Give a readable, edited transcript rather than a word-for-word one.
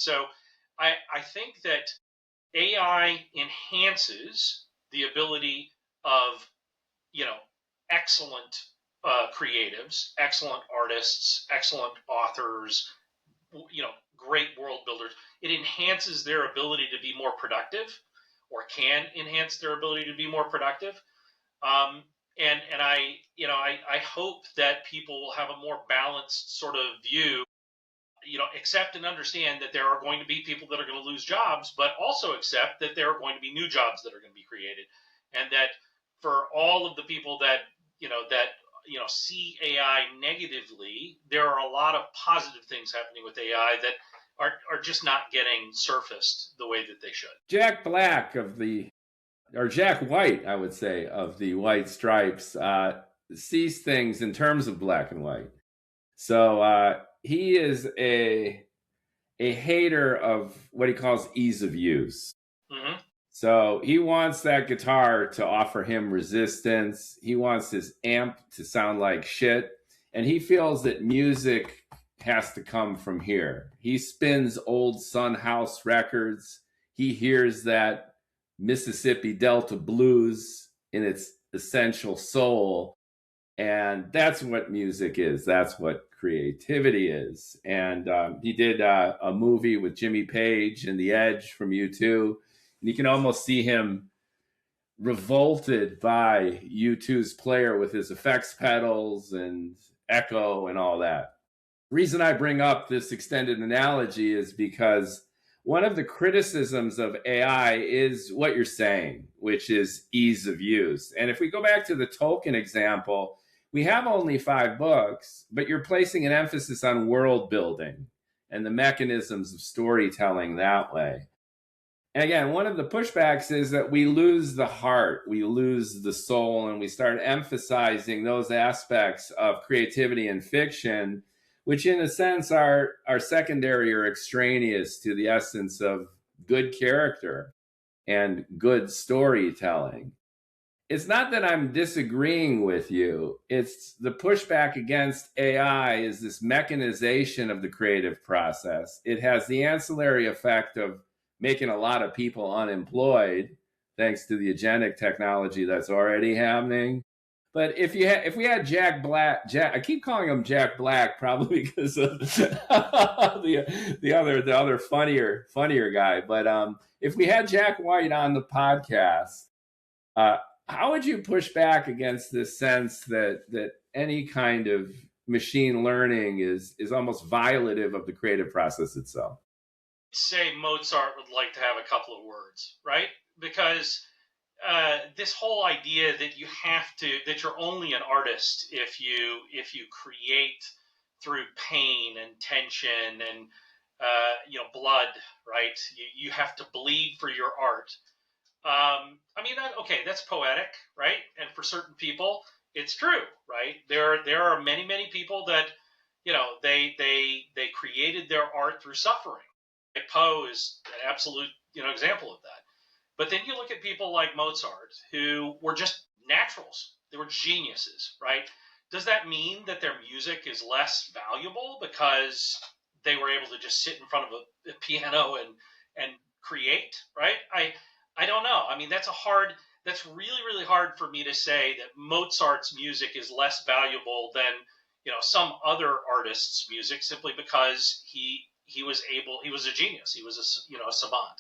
So I think that AI enhances the ability of, you know, excellent creatives, excellent artists, excellent authors, great world builders. It enhances their ability to be more productive, or can enhance their ability to be more productive. Um, and I hope that people will have a more balanced sort of view, accept and understand that there are going to be people that are going to lose jobs, but also accept that there are going to be new jobs that are going to be created, and that for all of the people that see AI negatively, there are a lot of positive things happening with AI that are just not getting surfaced the way that they should. Jack Black or Jack White, I would say, of the White Stripes, sees things in terms of black and white. So he is a hater of what he calls ease of use. Mm-hmm. So he wants that guitar to offer him resistance. He wants his amp to sound like shit. And he feels that music has to come from here. He spins old Sun House records. He hears that Mississippi Delta blues in its essential soul. And that's what music is. That's what creativity is. And he did a movie with Jimmy Page and Etheredge from U2. And you can almost see him revolted by U2's player with his effects pedals and echo and all that. Reason I bring up this extended analogy is because one of the criticisms of AI is what you're saying, which is ease of use. And if we go back to the Tolkien example, we have only 5 books, but you're placing an emphasis on world building and the mechanisms of storytelling that way. And again, one of the pushbacks is that we lose the heart, we lose the soul, and we start emphasizing those aspects of creativity and fiction, which in a sense are secondary or extraneous to the essence of good character and good storytelling. It's not that I'm disagreeing with you. It's the pushback against AI is this mechanization of the creative process. It has the ancillary effect of making a lot of people unemployed, thanks to the agentic technology that's already happening. But if we had Jack Black, I keep calling him Jack Black probably because of the other funnier guy. But if we had Jack White on the podcast, how would you push back against this sense that any kind of machine learning is almost violative of the creative process itself? Say Mozart would like to have a couple of words, right? Because this whole idea that that you're only an artist if you create through pain and tension and blood, right? You have to bleed for your art. That's poetic, right? And for certain people, it's true, right? There are many people that they created their art through suffering. Poe is an absolute example of that. But then you look at people like Mozart, who were just naturals. They were geniuses, right? Does that mean that their music is less valuable because they were able to just sit in front of a piano and create, right? I don't know. I mean, that's really, really hard for me to say that Mozart's music is less valuable than, some other artist's music, simply because he was a genius. He was a savant.